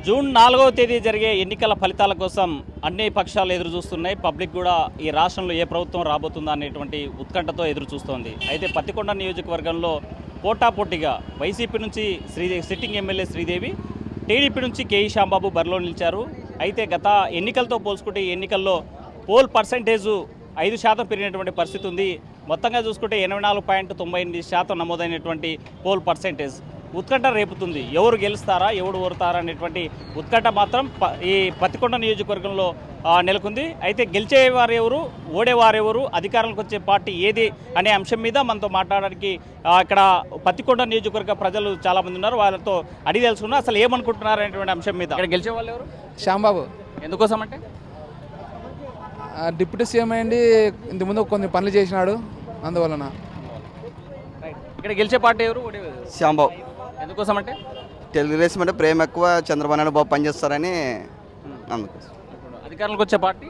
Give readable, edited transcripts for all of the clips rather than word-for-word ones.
June 4వ తేదీ జరిగే ఎన్నికల ఫలితాల కోసం అన్ని పక్షాలు ఎదురు చూస్తున్నాయి. పబ్లిక్ కూడా ఈ రాష్ట్రంలో ఏ ప్రభుత్వం రాబోతుందా అనేటువంటి ఉత్కంఠతో ఎదురు చూస్తోంది. అయితే పత్తికొండ నియోజకవర్గంలో పోటాపోటీగా వైసీపీ నుంచి సిట్టింగ్ ఎమ్మెల్యే శ్రీదేవి, టీడీపీ నుంచి కేఈ శ్యాంబాబు బరిలో నిలిచారు. అయితే గత ఎన్నికలతో పోల్చుకుంటే ఈ ఎన్నికల్లో పోల్ పర్సెంటేజు 5% పెరిగినటువంటి పరిస్థితి ఉంది. మొత్తంగా చూసుకుంటే 84.98% నమోదైనటువంటి పోల్ పర్సెంటేజ్ ఉత్కంఠ రేపుతుంది. ఎవరు గెలుస్తారా, ఎవరు ఓరుతారా అనేటువంటి ఉత్కంఠ మాత్రం ఈ పత్తికొండ నియోజకవర్గంలో నెలకొంది. అయితే గెలిచేవారు ఎవరు, ఓడేవారెవరు, అధికారంలోకి వచ్చే పార్టీ ఏది అనే అంశం మీద మనతో మాట్లాడడానికి ఇక్కడ పత్తికొండ నియోజకవర్గ ప్రజలు చాలామంది ఉన్నారు. వాళ్ళతో అడిగి తెలుసుకున్నా అసలు ఏమనుకుంటున్నారు అనేటువంటి అంశం మీద. ఇక్కడ గెలిచే వాళ్ళు ఎవరు? శ్యాంబాబు. ఎందుకోసం అంటే డిప్యూటీ సీఎం అయ్యండి, ఇంతకుముందు కొన్ని పనులు చేసినాడు, అందువలన. ఇక్కడ గెలిచే పార్టీ ఎవరు, ఓడేవారు? శ్యాంబాబు. ఎందుకోసం అంటే తెలుగుదేశం అంటే ప్రేమ ఎక్కువ, చంద్రబాబు నాయుడు బాబు పనిచేస్తారని అందుకోసం. అధికారంలోకి వచ్చే పార్టీ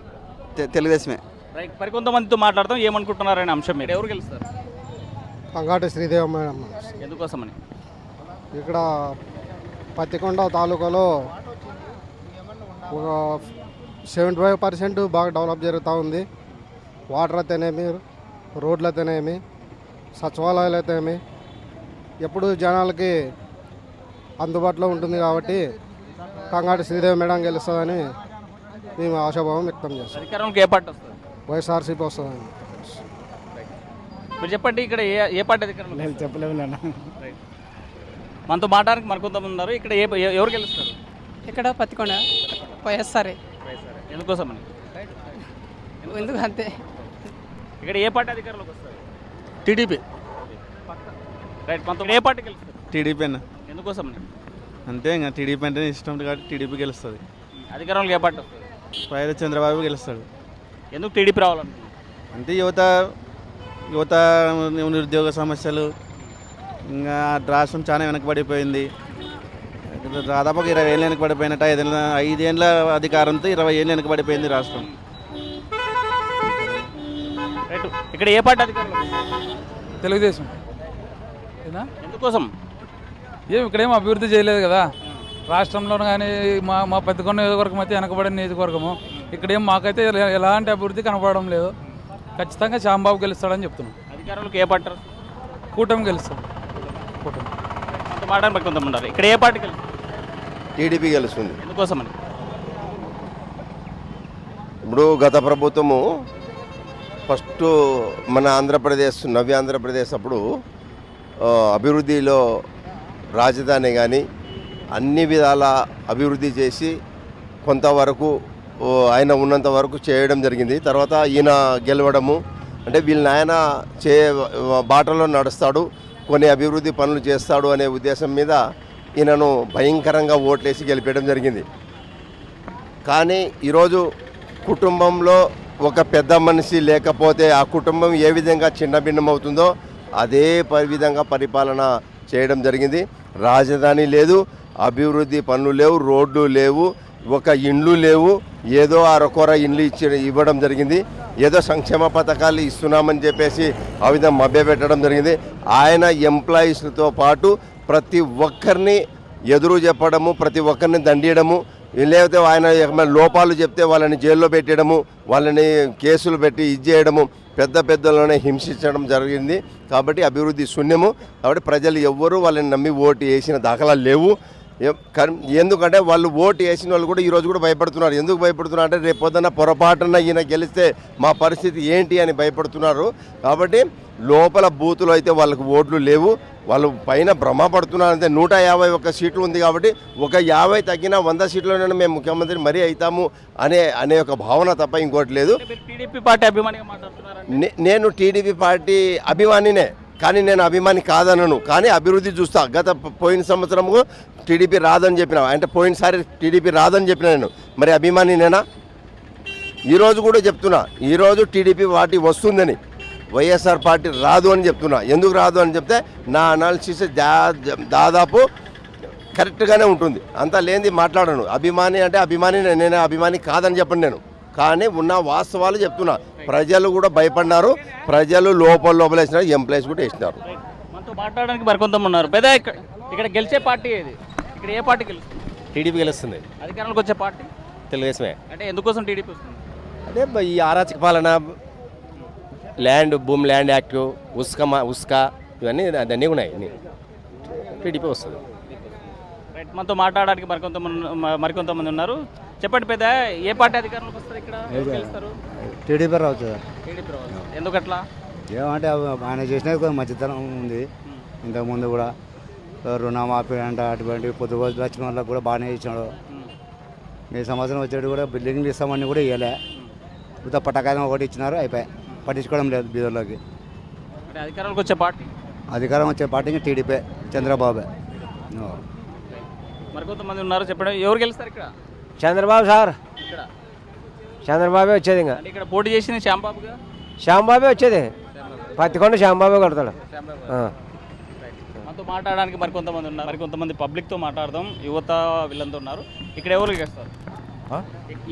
తెలుగుదేశమే. రైట్. మరికొంతమందితో మాట్లాడతాం ఏమనుకుంటున్నారనే అంశం మీద. ఎవరు గెలుస్తారు? కంగాటి శ్రీదేవి మేడం. ఎందుకోసమని? ఇక్కడ పత్తికొండ తాలూకాలో ఒక 75% బాగా డెవలప్ జరుగుతూ ఉంది. వాటర్ అయితేనేమి, రోడ్లు అయితేనేమి, సచివాలయాలు అయితేనేమి, ఎప్పుడు జనాలకి అందుబాటులో ఉంటుంది కాబట్టి కంగాటి శ్రీదేవి మేడం గెలుస్తుందని మేము ఆశాభావం వ్యక్తం చేస్తాం. అధికారంలోకి ఏ పార్టీ వస్తుంది? వైఎస్ఆర్సీపీ వస్తుందని. మీరు చెప్పండి, ఇక్కడ ఏ పార్టీ అధికారంలో? నేను చెప్పలేము నాన్న. మనతో మాట్లాడడానికి మరికొంతమంది ఉన్నారు. ఇక్కడ ఎవరు గెలుస్తారు? ఇక్కడ పత్తికొండ వైఎస్ఆర్ఏ. ఎందుకోసమని? ఎందుకు అంతే. ఇక్కడ ఏ పార్టీ అధికారంలోకి వస్తారు? టీడీపీ. రైట్. మనతో ఏ పార్టీ గెలుస్తారు? టీడీపీ అన్న. ఎందుకోసమని? అంతే ఇంకా టీడీపీ అంటే ఇష్టం కాబట్టి టీడీపీ గెలుస్తుంది. అధికారంలోకి ఏ పార్టీ వస్తుంది? పైన చంద్రబాబు గెలుస్తాడు. ఎందుకు టీడీపీ రావాలనుకుంటున్నారు? అంటే యువత నిరుద్యోగ సమస్యలు, ఇంకా రాష్ట్రం చాలా వెనకబడిపోయింది. దాదాపు 20 ఏళ్ళు వెనకబడిపోయినట్టు, 5 ఏళ్ళ అధికారంతో 20 ఏళ్ళు వెనకబడిపోయింది రాష్ట్రం. రైట్. ఇక్కడ ఏ పార్టీ అధికారంలో? తెలుగుదేశం. ఎందుకోసం? ఇక్కడేం అభివృద్ధి చేయలేదు కదా రాష్ట్రంలో, కానీ మా పత్తికొండ నియోజకవర్గం అయితే వెనకబడిన నియోజకవర్గము. ఇక్కడేం మాకైతే ఎలాంటి అభివృద్ధి కనపడడం లేదు. ఖచ్చితంగా శ్యాంబాబు గెలుస్తాడని చెప్తున్నాం. అధికారంలోకి ఏ పార్టీ? కూటమి గెలుస్తాడు. కూటమి. అంత మాట్లాడడానికి కొంతమంది. ఇక్కడ ఏ పార్టీ గెలుస్తుంది? టీడీపీ గెలుస్తుంది. ఎందుకోసమని? ఇప్పుడు గత ప్రభుత్వము ఫస్ట్ మన ఆంధ్రప్రదేశ్, నవ్య ఆంధ్రప్రదేశ్ అప్పుడు అభివృద్ధిలో రాజధాని కానీ అన్ని విధాల అభివృద్ధి చేసి కొంతవరకు ఆయన ఉన్నంత వరకు చేయడం జరిగింది. తర్వాత ఈయన గెలవడము అంటే వీళ్ళ నాయన బాటలో నడుస్తాడు, కొన్ని అభివృద్ధి పనులు చేస్తాడు అనే ఉద్దేశం మీద ఈయనను భయంకరంగా ఓట్లేసి గెలిపేయడం జరిగింది. కానీ ఈరోజు కుటుంబంలో ఒక పెద్ద మనిషి లేకపోతే ఆ కుటుంబం ఏ విధంగా చిన్నభిన్నమవుతుందో అదే విధంగా పరిపాలన చేయడం జరిగింది. రాజధాని లేదు, అభివృద్ధి పనులు లేవు, రోడ్లు లేవు, ఒక ఇండ్లు లేవు. ఏదో అరకొర ఇండ్లు ఇవ్వడం జరిగింది. ఏదో సంక్షేమ పథకాలు ఇస్తున్నామని చెప్పేసి ఆ విధంగా మభ్యపెట్టడం జరిగింది. ఆయన ఎంప్లాయీస్తో పాటు ప్రతి ఒక్కరిని ఎదురు చెప్పడము, ప్రతి ఒక్కరిని దండియడము, లేకపోతే ఆయన లోపాలు చెప్తే వాళ్ళని జైల్లో పెట్టడము, వాళ్ళని కేసులు పెట్టి చేయడము, పెద్దలోనే హింసించడం జరిగింది. కాబట్టి అభివృద్ధి శూన్యము. కాబట్టి ప్రజలు ఎవ్వరూ వాళ్ళని నమ్మి ఓటు వేసిన దాఖలాలు లేవు. ఎందుకంటే వాళ్ళు ఓటు వేసిన వాళ్ళు కూడా ఈరోజు కూడా భయపడుతున్నారు. ఎందుకు భయపడుతున్నారు అంటే రేపు పొద్దున్న పొరపాటున ఈయన గెలిస్తే మా పరిస్థితి ఏంటి అని భయపడుతున్నారు. కాబట్టి లోపల బూతులు అయితే వాళ్ళకు ఓట్లు లేవు, వాళ్ళు పైన భ్రమపడుతున్నారు. అంతే. 151 సీట్లు ఉంది కాబట్టి ఒక 50 తగ్గినా 100 సీట్లోనే మేము ముఖ్యమంత్రి మరీ అవుతాము అనే ఒక భావన తప్ప ఇంకోటి లేదు. టీడీపీ పార్టీ అభిమానిగా మాట్లాడుతున్నారు. నేను టీడీపీ పార్టీ అభిమానినే, కానీ నేను అభిమాని కాదనను. కానీ అభివృద్ధి చూస్తా. పోయిన సంవత్సరము టీడీపీ రాదని చెప్పిన, అంటే పోయినసారి టీడీపీ రాదని చెప్పిన నేను, మరి అభిమాని నేనా? ఈరోజు కూడా చెప్తున్నా, ఈరోజు టీడీపీ పార్టీ వస్తుందని, వైఎస్ఆర్ పార్టీ రాదు అని చెప్తున్నా. ఎందుకు రాదు అని చెప్తే నా అనాలిసిస్ దాదాపు కరెక్ట్గానే ఉంటుంది. అంతా లేనిది మాట్లాడను. అభిమాని అంటే అభిమాని, నేను అభిమాని కాదని చెప్పండి నేను, కానీ ఉన్న వాస్తవాలు చెప్తున్నా. ప్రజలు కూడా భయపడినారు, ప్రజలు లోపలేసినారు, ఎంప్లాయీస్ కూడా వేసినారు. మనతో మాట్లాడడానికి మరికొంతమంది ఉన్నారు. పెద్ద ఇక్కడ గెలిచే పార్టీ ఏది? ఇక్కడ ఏ పార్టీ గెలుస్తుంది? టీడీపీ గెలుస్తుంది. అధికారంలోకి వచ్చే పార్టీ తెలుగుదేశమే. అంటే ఎందుకోసం టీడీపీ వస్తుంది? అదే ఈ అరాచక పాలన, భూమి ల్యాండ్ యాక్ట్, ఉస్కా ఇవన్నీ అన్నీ ఉన్నాయి. టీడీపీ వస్తుంది. రైట్, మనతో మాట్లాడడానికి మరికొంతమంది ఉన్నారు. చెప్పండి పెద్ద, ఏ పార్టీ అధికారంలోకి వస్తారు ఇక్కడ? ఎవరు గెలుస్తారు? టీడీపీ రావచ్చు. టీడీపీ రావచ్చు. ఎందుకట్లా? ఏమంటే ఆయన చేసినది కొంచెం మంచితనం ఉంది. ఇంతకుముందు కూడా రుణమాఫీ అంట అటువంటి పొద్దు రోజులు వచ్చిన వాళ్ళకి కూడా బాగానే ఇచ్చాడు. ఈ సంవత్సరం వచ్చేది కూడా బిల్డింగ్లు ఇస్తామని కూడా ఇవ్వలే. ఉత్త పట్టకాయలు ఒకటి ఇచ్చినారు, అయిపోయి పట్టించుకోవడం లేదు బీదర్లోకి. అంటే అధికారంలోకి వచ్చే పార్టీ? అధికారం వచ్చే పార్టీ టీడీపీ, చంద్రబాబే. మరికొంతమంది ఉన్నారు, చెప్పండి ఎవరు గెలుస్తారు ఇక్కడ? చంద్రబాబు సార్, ఇక్కడ చంద్రబాబే వచ్చేది. ఇంకా అంటే ఇక్కడ పోటీ చేసింది శ్యాంబాబుగా? శ్యాంబాబే వచ్చేది. పత్తికొండ శ్యాంబాబే కొడతాడు. మనతో మాట్లాడడానికి మరికొంతమంది పబ్లిక్తో మాట్లాడదాం. యువత వీళ్ళంతా ఉన్నారు. ఇక్కడ ఎవరు గెలుస్తారు?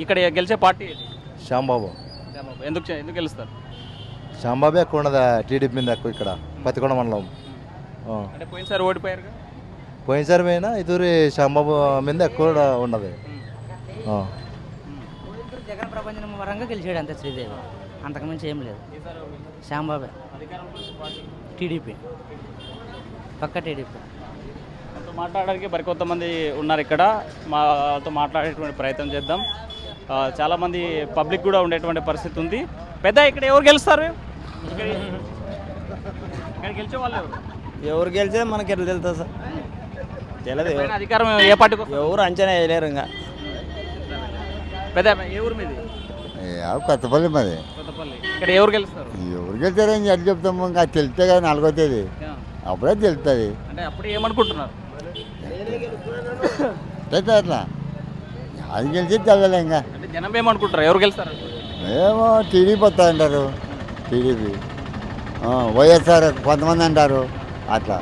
ఇక్కడ గెలిచే పార్టీ ఏది? శ్యాంబాబు. శ్యాంబాబు. ఎందుకు గెలుస్తారు? శ్యాంబాబు ఎక్కువ ఉన్నదా టీడీపీ మీద ఎక్కువ ఇక్కడ పత్తికొండ మండలం. అంటే పోయినసారి ఓడిపోయారు. పోయినసారి పోయినా ఇతూరి శ్యాంబాబు మీద ఎక్కువ ఉన్నది. జగన్ ప్రపంచం వరంగా గెలిచాడు అంతే శ్రీదేవి, అంతకుమించి ఏం లేదు. శ్యాంబాబే. టీడీపీ, పక్క టీడీపీ. మాట్లాడడానికి మరికొంతమంది ఉన్నారు ఇక్కడ. మాతో మాట్లాడేటువంటి ప్రయత్నం చేద్దాం. చాలామంది పబ్లిక్ కూడా ఉండేటువంటి పరిస్థితి ఉంది. పెద్ద, ఇక్కడ ఎవరు గెలుస్తారు? ఇక్కడ గెలిచే వాళ్ళు ఎవరు గెలిచే మనకి ఎట్లా తెలుస్తుంది సార్? తెలియదు. అధికారం ఏ పార్టీకి? ఎవరు అంచనా వేయలేరు. ఇంకా పెద్ద, ఏ ఊరు మీది? కొత్తపల్లి మాది. కొత్తపల్లి. ఇక్కడ ఎవరు గెలుస్తారు? ఎవరు గెలిచారని ఎట్లా చెప్తాము? ఇంకా తెలిస్తే కదా 4వ తేదీ అప్పుడే తెలుస్తుంది. అంటే అప్పుడు ఏమనుకుంటున్నారు? అట్లా అది గెలిచి తెలలే. ఇంకా అంటే జనం ఏమనుకుంటారు? ఎవరు గెలుస్తారు? ఏమో టీడీపీ వస్తా అంటారు. టీడీపీ, వైఎస్ఆర్ కొంతమంది అంటారు అట్లా.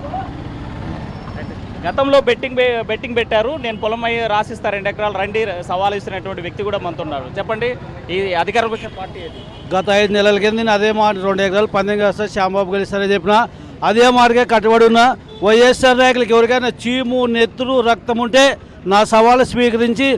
గతంలో బెట్టింగ్ పెట్టారు. నేను పొలం అయ్యి రాసిస్తా 2 ఎకరాలు రండి సవాల్ ఇస్తున్నటువంటి వ్యక్తి కూడా మనతో ఉన్నారు. చెప్పండి, ఈ అధికారంలోకి వచ్చే పార్టీ ఏది? గత 5 నెలల కింద నేను అదే మాట 2 ఎకరాలు పందెం కాస్తా శ్యాంబాబు గెలుస్తారని చెప్పిన అదే మార్గే కట్టుబడి ఉన్న వైఎస్ఆర్ నాయకులకి ఎవరికైనా చీము, నెత్తురు, రక్తం ఉంటే నా సవాలు స్వీకరించి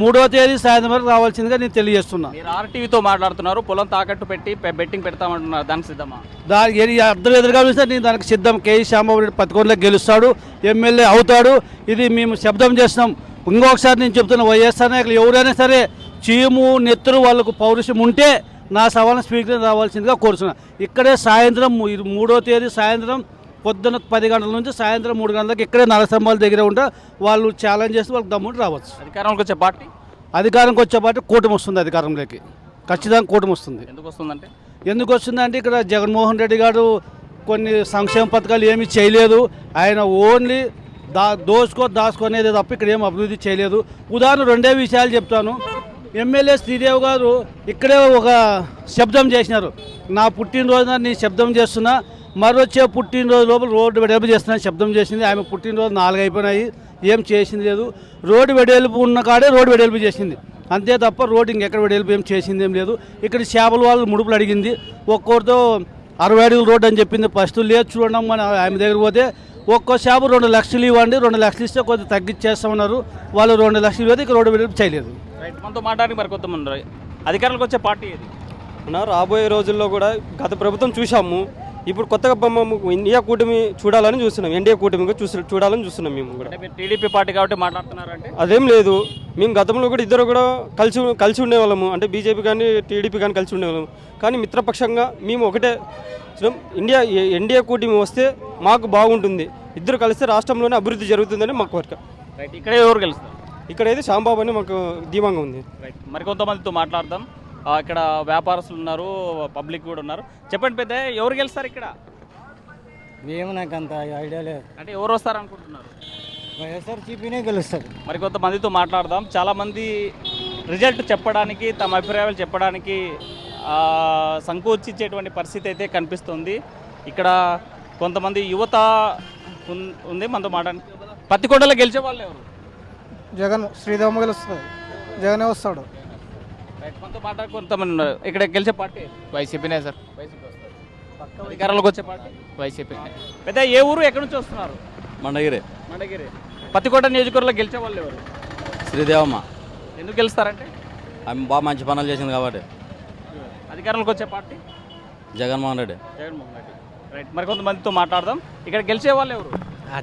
3వ తేదీ సాయంత్రం వరకు రావాల్సిందిగా నేను తెలియజేస్తున్నా. మీరు ఆర్టీవీతో మాట్లాడుతున్నారు, పొలం తాకట్టు పెట్టి బెట్టింగ్ పెడతామంటున్నారు. దానికి సిద్ధమా? దానికి అర్థం ఎదురుగా చూస్తే నేను దానికి సిద్ధం. కేఈ శ్యాంబాబు రెడ్డి పత్తికొండలో గెలుస్తాడు, ఎమ్మెల్యే అవుతాడు. ఇది మేము శబ్దం చేస్తున్నాం. ఇంకొకసారి నేను చెప్తున్నా, వైఎస్ఆర్ నాయకులు ఎవరైనా సరే చీము, నెత్తురు, వాళ్ళకు పౌరుషం ఉంటే నా సవాళ్ళను స్వీకరించి రావాల్సిందిగా కోరుతున్నా. ఇక్కడే సాయంత్రం 3వ తేదీ సాయంత్రం పొద్దున 10 గంటల నుంచి సాయంత్రం 3 గంటలకు ఇక్కడే నరసింహాల దగ్గర ఉంటా. వాళ్ళు ఛాలెంజ్ చేస్తే వాళ్ళకి దమ్ముంటే రావచ్చు. అధికారంలోకి వచ్చే పార్టీ? అధికారంకి వచ్చే పార్టీ కూటమి వస్తుంది. అధికారంలోకి ఖచ్చితంగా కూటమి వస్తుంది. ఎందుకు వస్తుందంటే ఇక్కడ జగన్మోహన్ రెడ్డి గారు కొన్ని సంక్షేమ పథకాలు ఏమీ చేయలేదు. ఆయన ఓన్లీ దాచుకునేది తప్ప ఇక్కడ ఏం అభివృద్ధి చేయలేదు. ఉదాహరణ 2 విషయాలు చెప్తాను. ఎమ్మెల్యే శ్రీదేవి గారు ఇక్కడే ఒక శబ్దం చేసినారు, నా పుట్టినరోజున నేను శబ్దం చేస్తున్నా, మరొచ్చే పుట్టినరోజు లోపల రోడ్డు వెడల్పు చేస్తున్నా శబ్దం చేసింది. ఆమె పుట్టినరోజు 4 అయిపోయినాయి, ఏం చేసింది లేదు. రోడ్డు వెడల్పు ఉన్న కాడే రోడ్డు వెడల్పు చేసింది, అంతే తప్ప రోడ్డు ఇంకెక్కడ వెడల్పు ఏం చేసింది ఏం లేదు. ఇక్కడ చేపల వాళ్ళు ముడుపులు అడిగింది, ఒక్కొక్కరితో 60 అడుగుల రోడ్డు అని చెప్పింది. ఫస్ట్ లేదు చూడడం మన ఆమె దగ్గర పోతే ఒక్కో షాపు 2 లక్షలు ఇవ్వండి, 2 లక్షలు ఇస్తే కొద్దిగా తగ్గించేస్తామన్నారు. వాళ్ళు 2 లక్షలు ఇవ్వదు, ఇక్కడ రోడ్డు వెడల్పు చేయలేదు. మనతో మాట్లాడి మరికొంతమంది అధికారులకు వచ్చే పార్టీ ఏది? రాబోయే రోజుల్లో కూడా గత ప్రభుత్వం చూసాము, ఇప్పుడు కొత్తగా ఇండియా కూటమి చూడాలని చూస్తున్నాం. ఎన్డీఏ కూటమి చూడాలని చూస్తున్నాం. మేము కూడా టీడీపీ పార్టీ కాబట్టి మాట్లాడుతున్నారంటే అదేం లేదు. మేము గతంలో కూడా ఇద్దరు కూడా కలిసి ఉండేవాళ్ళము. అంటే బీజేపీ కానీ టీడీపీ కానీ కలిసి ఉండేవాళ్ళము. కానీ మిత్రపక్షంగా మేము ఒకటే ఎన్డీఏ కూటమి వస్తే మాకు బాగుంటుంది, ఇద్దరు కలిస్తే రాష్ట్రంలోనే అభివృద్ధి జరుగుతుందని మాకు కోరిక. ఇక్కడ ఎవరు గెలుస్తారు? ఇక్కడైతే శ్యాంబాబు అని మాకు ధీమంగా ఉంది. మరికొంతమందితో మాట్లాడదాం. ఇక్కడ వ్యాపారస్తులు ఉన్నారు, పబ్లిక్ కూడా ఉన్నారు. చెప్పండి పెద్ద, ఎవరు గెలుస్తారు ఇక్కడ? ఏమో నాకు అంత ఐడియా లేదు. అంటే ఎవరు వస్తారు అనుకుంటున్నారు? వైఎస్ఆర్సీపీనే గెలుస్తారు. మరికొంతమందితో మాట్లాడదాం. చాలామంది రిజల్ట్ చెప్పడానికి, తమ అభిప్రాయాలు చెప్పడానికి సంకోచించేటువంటి పరిస్థితి అయితే కనిపిస్తుంది. ఇక్కడ కొంతమంది యువత ఉంది, మనతో మాట్లాడి. పత్తికొండలో గెలిచే వాళ్ళు ఎవరు? జగన్, శ్రీదేవి గెలుస్తుంది, జగనే వస్తాడు. మనతో మాట్లాడి కొంతమంది ఉన్నారు. ఇక్కడ గెలిచే పార్టీ వైసీపీనే సార్. వైసీపీ వస్తారు. అధికారంలోకి వచ్చే పార్టీ వైసీపీ. పెద్ద, ఏ ఊరు, ఎక్కడి నుంచి వస్తున్నారు? మండగిరి. పత్తికొండ నియోజకవర్గంలో గెలిచే వాళ్ళు ఎవరు? శ్రీదేవమ్మ ఎందుకు గెలుస్తారంటే ఆమె బాగా మంచి పనులు చేసింది కాబట్టి. అధికారంలోకి వచ్చే పార్టీ జగన్మోహన్ రెడ్డి. జగన్మోహన్ రెడ్డి. రైట్, మరి కొంతమందితో మాట్లాడదాం. ఇక్కడ గెలిచే వాళ్ళు ఎవరు?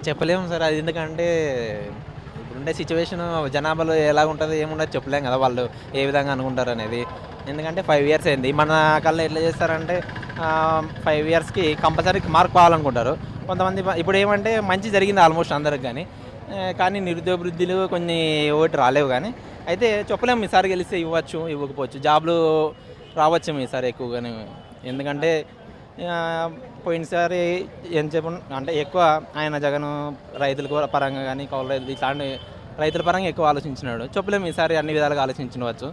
చెప్పలేము సార్, అది ఎందుకంటే ఇప్పుడుండే సిచ్యువేషన్ జనాభాలో ఎలా ఉంటుంది ఏముండదు చెప్పలేం కదా, వాళ్ళు ఏ విధంగా అనుకుంటారు అనేది. ఎందుకంటే 5 years అయింది, మన కల్లా ఎట్లా చేస్తారంటే 5 yearsకి కంపల్సరీ మార్క్ కావాలనుకుంటారు కొంతమంది. ఇప్పుడు ఏమంటే మంచి జరిగింది ఆల్మోస్ట్ అందరికి, కానీ నిరుద్యోగ వృద్ధిలు కొన్ని ఓటు రాలేవు. కానీ అయితే చెప్పలేము, ఈసారి గెలిస్తే ఇవ్వచ్చు ఇవ్వకపోవచ్చు, జాబ్లు రావచ్చు ఈసారి ఎక్కువగానే. ఎందుకంటే పోయినసారి ఏం చెప్పు అంటే ఎక్కువ ఆయన జగన్ రైతుల పరంగా కానీ కౌలు రైతులు ఇట్లాంటి రైతుల పరంగా ఎక్కువ ఆలోచించినాడు. చెప్పలేము ఈసారి అన్ని విధాలుగా ఆలోచించవచ్చు.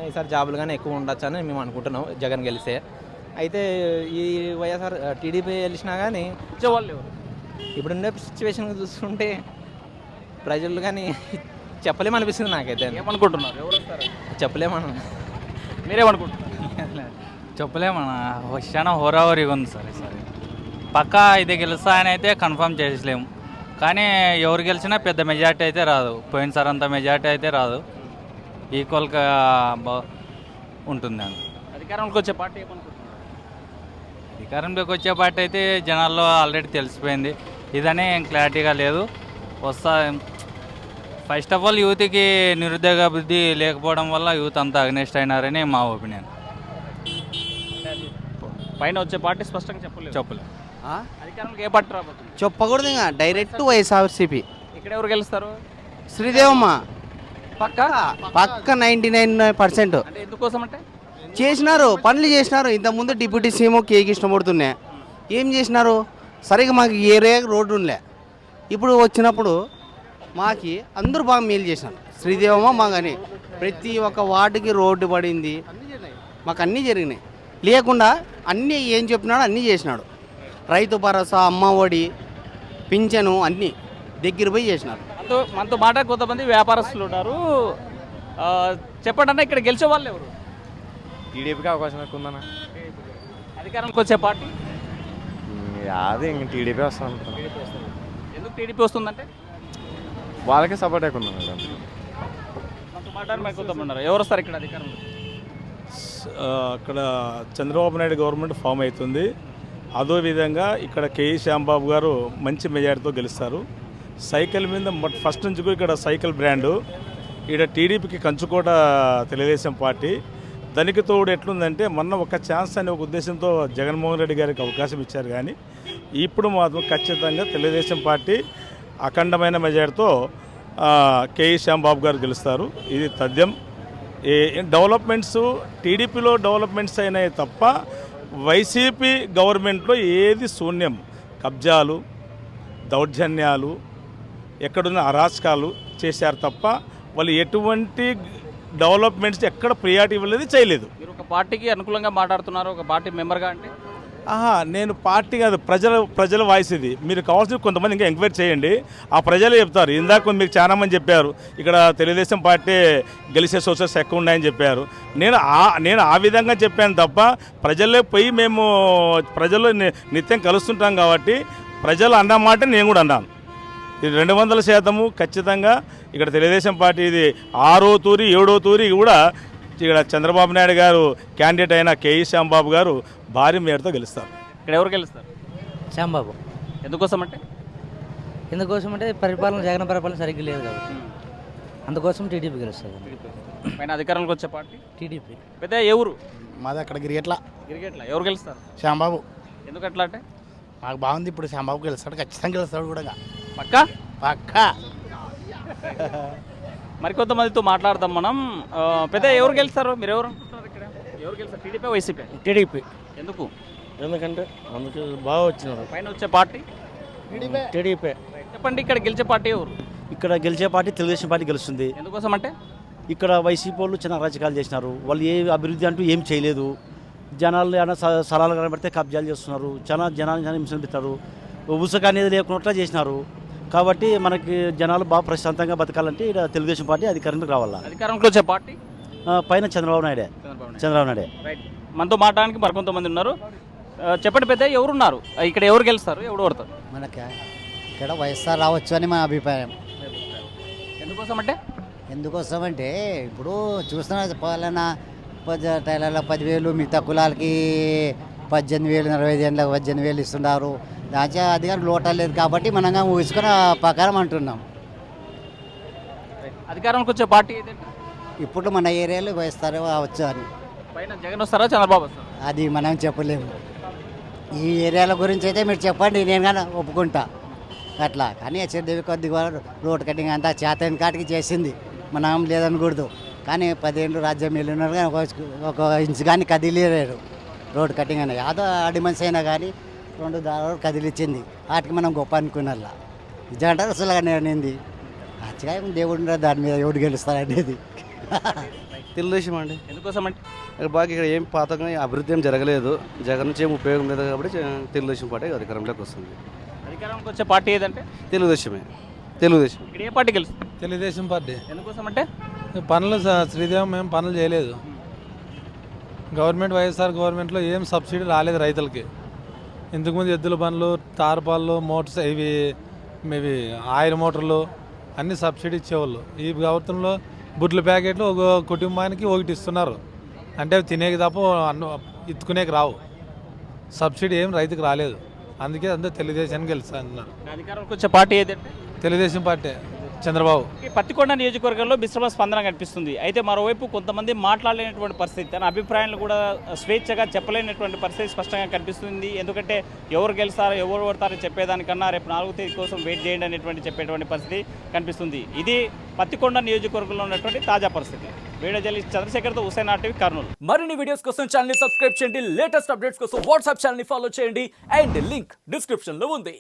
ఈసారి జాబులు కానీ ఎక్కువ ఉండొచ్చు అని మేము అనుకుంటున్నాం జగన్ గెలిస్తే. అయితే ఈ వైఎస్ఆర్ టీడీపీ గెలిచినా కానీ ఇచ్చేవాళ్ళు ఎవరు? ఇప్పుడుండే సిచ్యువేషన్ చూస్తుంటే ప్రజలు కానీ చెప్పలేమనిపిస్తుంది నాకైతే. ఏమనుకుంటున్నారు? ఎవరు వస్తారు? చెప్పలేమను. మీరేమనుకుంటున్నారు? చెప్పలేమన్నా, చాలా హోరావరిగా ఉంది సార్ ఈసారి. పక్కా ఇది గెలుస్తా అని అయితే కన్ఫర్మ్ చేసలేము, కానీ ఎవరు గెలిచినా పెద్ద మెజార్టీ అయితే రాదు. పోయినసారి అంత మెజార్టీ అయితే రాదు, ఈక్వల్గా ఉంటుంది అని. అధికారంలోకి వచ్చే పార్టీ ఏమనుకుంటున్నారు? అధికారంలోకి వచ్చే పార్టీ అయితే జనాల్లో ఆల్రెడీ తెలిసిపోయింది, ఇదనే క్లారిటీగా లేదు. వస్తా ఫస్ట్ ఆఫ్ ఆల్ యూత్కి నిరుద్యోగ అభివృద్ధి లేకపోవడం వల్ల యూత్ అంతా అగ్నెస్ట్ అయినారని మా ఒపీనియన్. పైన వచ్చే పార్టీ స్పష్టంగా చెప్పలేదు. అధికారంలోకి ఏ పార్టీ రాబోతుంది? చెప్పకూడదు, ఇంకా డైరెక్ట్ వైఎస్ఆర్సీపీ. ఇక్కడ ఎవరు గెలుస్తారు? శ్రీదేవమ్మ పక్క పక్క 99%. అంటే ఎందుకోసం అంటే చేసినారు, పనులు చేసినారు. ఇంతకుముందు డిప్యూటీ సీఎం కే కృష్ణమూర్తినే ఏం చేసినారు? సరిగ్గా మాకు ఏరియా రోడ్డు ఉండలే. ఇప్పుడు వచ్చినప్పుడు మాకి అందరూ బాగా మేలు చేసినారు. శ్రీదేవమ్మ మాకని ప్రతి ఒక్క వార్డుకి రోడ్డు పడింది, మాకు అన్నీ జరిగినాయి. లేకుండా అన్నీ ఏం చెప్పినాడో అన్నీ చేసినాడు. రైతు భరోసా, అమ్మ ఒడి, పింఛను అన్నీ దగ్గర పోయి చేసినారు. మనతో మాట కొంతమంది వ్యాపారస్తులు ఉన్నారు. చెప్పండి అన్న, ఇక్కడ గెలిచే వాళ్ళు ఎవరు? టీడీపీకి అవకాశం ఎక్కువ ఉందన్న. అధికారంలోకి వచ్చే పార్టీ అదే ఇంక టీడీపీ వస్తాను అనుకున్నాను. ఎందుకు టీడీపీ వస్తుందంటే వాళ్ళకే సపోర్ట్ ఎక్కువ ఉందన్న. మనతో మాట్లాడి కొంతమంది ఉన్నారు. ఎవరు వస్తారు ఇక్కడ అధికారంలో? అక్కడ చంద్రబాబు నాయుడు గవర్నమెంట్ ఫామ్ అవుతుంది. అదేవిధంగా ఇక్కడ కేఈ శ్యాంబాబు గారు మంచి మెజారిటీతో గెలుస్తారు. సైకిల్ మీద ఫస్ట్ నుంచి కూడా ఇక్కడ సైకిల్ బ్రాండు. ఇక్కడ టీడీపీకి కంచుకోట తెలుగుదేశం పార్టీ. దానికి తోడు ఎట్లుందంటే మొన్న ఒక ఛాన్స్ అనే ఒక ఉద్దేశంతో జగన్మోహన్ రెడ్డి గారికి అవకాశం ఇచ్చారు. కానీ ఇప్పుడు మాత్రం ఖచ్చితంగా తెలుగుదేశం పార్టీ అఖండమైన మెజారిటీతో కేఈ శ్యాంబాబు గారు గెలుస్తారు. ఇది తథ్యం. డెవలప్మెంట్స్ టీడీపీలో డెవలప్మెంట్స్ అయినాయి తప్ప వైసీపీ గవర్నమెంట్లో ఏది శూన్యం. కబ్జాలు, దౌర్జన్యాలు, ఎక్కడున్న అరాచకాలు చేశారు తప్ప వాళ్ళు ఎటువంటి డెవలప్మెంట్స్ ఎక్కడ ప్రియారిటీ ఇవ్వలేదు, చేయలేదు. మీరు ఒక పార్టీకి అనుకూలంగా మాట్లాడుతున్నారు, ఒక పార్టీ మెంబర్గా అంటే? నేను పార్టీ కాదు, ప్రజల వాయిస్ ఇది. మీరు కావాల్సిన కొంతమంది ఇంకా ఎంక్వైరీ చేయండి, ఆ ప్రజలే చెప్తారు. ఇందాక మీకు చాలా మంది చెప్పారు ఇక్కడ తెలుగుదేశం పార్టీ గెలిచే సోర్సెస్ ఎక్కువ ఉన్నాయని చెప్పారు. నేను ఆ విధంగా చెప్పాను తప్ప ప్రజలే పోయి మేము ప్రజల్లో నిత్యం కలుస్తుంటాం కాబట్టి ప్రజలు అన్నమాట నేను కూడా అన్నాను. ఇది 200% ఖచ్చితంగా ఇక్కడ తెలుగుదేశం పార్టీ ఇది 6వ తూరి 7వ తూరి కూడా ఇక్కడ చంద్రబాబు నాయుడు గారు క్యాండిడేట్ అయిన కేఈ శ్యాంబాబు గారు భారీ మేరతో గెలుస్తారు. ఇక్కడ ఎవరు గెలుస్తారు? శ్యాంబాబు. ఎందుకోసం అంటే పరిపాలన జగన్ పరిపాలన సరిగ్గా లేదు కాబట్టి అందుకోసం టీడీపీ గెలుస్తుంది. పైన అధికారంలోకి వచ్చే పార్టీ టీడీపీ. పెద్ద ఎవరు? మాది అక్కడ గిరిగెట్ల. ఎవరు గెలుస్తారు? శ్యాంబాబు. ఎందుకు అట్లా అంటే? మాకు బాగుంది. ఇప్పుడు శ్యాంబాబు గెలుస్తాడు, ఖచ్చితంగా గెలుస్తాడు కూడా. పక్కా పక్కా. మరికొంతమందితో మాట్లాడదాం మనం. పెద్ద ఎవరు గెలుస్తారు? మీరు ఎవరు అనుకుంటున్నారు? ఇక్కడ ఎవరు గెలుస్తారు? TDP, YCP? టీడీపీ. ఎందుకు? ఎందుకంటే అందుకు బాగా వచ్చినారు. పైన వచ్చే పార్టీ టీడీపీ. చెప్పండి, ఇక్కడ గెలిచే పార్టీ ఎవరు? ఇక్కడ గెలిచే పార్టీ తెలుగుదేశం పార్టీ గెలుస్తుంది. ఎందుకోసం అంటే ఇక్కడ వైసీపీ వాళ్ళు చిన్న రాజకీయాలు చేసినారు. వాళ్ళు ఏ అభివృద్ధి అంటూ ఏం చేయలేదు. జనాలు ఏమైనా స్థలాలు కనబడితే కబ్జాలు చేస్తున్నారు. జనాలు హింసలు పెడతారు. ఉసుక అనేది లేకున్నట్లా చేసినారు. కాబట్టి మనకి జనాలు బాగా ప్రశాంతంగా బతకాలంటే ఇక్కడ తెలుగుదేశం పార్టీ అధికారంలోకి రావాలా. అధికారంలోకి వచ్చే పార్టీ పైన చంద్రబాబు నాయుడే. రైట్. మనతో మాట్లాడడానికి మరికొంతమంది ఉన్నారు. చెప్పండి పెద్ద, ఎవరున్నారు ఇక్కడ? ఎవరు గెలుస్తారు? ఎవరు ఓడతారు? మనకి ఇక్కడ వైఎస్ఆర్ రావచ్చు అని మా అభిప్రాయం. ఎందుకోసం అంటే ఎందుకు వస్తామంటే ఇప్పుడు చూస్తున్నా పాలన టైలర్లకు 10,000, మిగతా కులాలకి 18,000, 45,000 18,000 ఇస్తున్నారు. దాచా అధికారం లోటలేదు కాబట్టి మనం ఊహించుకున్న ప్రకారం అంటున్నాం. అధికారంలోకి వచ్చే పార్టీ ఏదంటే ఇప్పుడు మన ఏరియాలో వేస్తారో వచ్చు అని పైన జగన్ వస్తారా చంద్రబాబు వస్తారా? అది మనం చెప్పలేము. ఈ ఏరియాల గురించి అయితే మీరు చెప్పండి, నేను కానీ ఒప్పుకుంటా అట్లా. కానీ హెచ్ఆర్దేవి కొద్దిగా రోడ్ కటింగ్ అంతా చేతని కాటికి చేసింది, మనం లేదనకూడదు. కానీ 10 ఏళ్ళు రాజ్యం వెళ్ళినారు కానీ ఒక ఇంచు కానీ కదిలేరు రోడ్ కటింగ్ అని. యాదో ఆడి మనిషి అయినా కానీ 2 దారాలు కదిలిచ్చింది, వాటికి మనం గొప్ప అనుకున్నలా. నిజంటారు అసలు అనేది అచ్చగా దేవుడు దాని మీద ఎవడు గెలుస్తారనేది. తెలుగుదేశం అండి. ఎందుకోసం అంటే బాగా ఇక్కడ ఏం పాతంగా అభివృద్ధి ఏం జరగలేదు, జగన్ నుంచి ఏం ఉపయోగం లేదు కాబట్టి తెలుగుదేశం పార్టీ అధికారంలోకి వస్తుంది. అధికారంలోకి వచ్చే పార్టీ ఏదంటే తెలుగుదేశమే. తెలుగుదేశం. ఇక్కడ ఏ పార్టీ గెలుస్తుంది? తెలుగుదేశం పార్టీ. ఎందుకోసం అంటే పనులు శ్రీదేవం మేము పనులు చేయలేదు. గవర్నమెంట్ వైఎస్ఆర్ గవర్నమెంట్లో ఏం సబ్సిడీ రాలేదు రైతులకి. ఇంతకుముందు ఎద్దుల పనులు, తారపాళ్ళు, మోటార్స్ ఇవి ఆయిల్ మోటార్లు అన్ని సబ్సిడీ ఇచ్చేవాళ్ళు. ఈ ప్రభుత్వంలో బుడ్ల ప్యాకెట్లు ఒక కుటుంబానికి 1 ఇస్తున్నారు. అంటే తినేకి తప్ప ఇత్తుకునేకి రావు. సబ్సిడీ ఏం రైతుకు రాలేదు. అందుకే అందరూ తెలుగుదేశానికి గెలుస్తా అంటున్నారు. అధికారంలోకి వచ్చే పార్టీ ఏదంటే తెలుగుదేశం పార్టీ, చంద్రబాబు. ఈ పత్తికొండ నియోజకవర్గంలో మిశ్రమ స్పందన కనిపిస్తుంది. అయితే మరోవైపు కొంతమంది మాట్లాడలేనటువంటి పరిస్థితి, తన అభిప్రాయాలను కూడా స్వేచ్ఛగా చెప్పలేనటువంటి పరిస్థితి స్పష్టంగా కనిపిస్తుంది. ఎందుకంటే ఎవరు గెలుస్తారో ఎవరు ఓడతారో చెప్పేదానికన్నా రేపు 4వ తేదీ కోసం వెయిట్ చేయండి అనేటువంటి చెప్పేటువంటి పరిస్థితి కనిపిస్తుంది. ఇది పత్తికొండ నియోజకవర్గంలో ఉన్నటువంటి తాజా పరిస్థితి. వీడియో జర్నలిస్ట్ చంద్రశేఖర్తో హుసేన్ ఆర్టీవీ, కర్నూలు. మరిన్ని వీడియోస్ కోసం ఛానల్ ని సబ్స్క్రైబ్ చేయండి. లేటెస్ట్ అప్డేట్స్ కోసం వాట్సాప్ ఛానల్ ని ఫాలో చేయండి. అండ్ లింక్ డిస్క్రిప్షన్ లో ఉంది.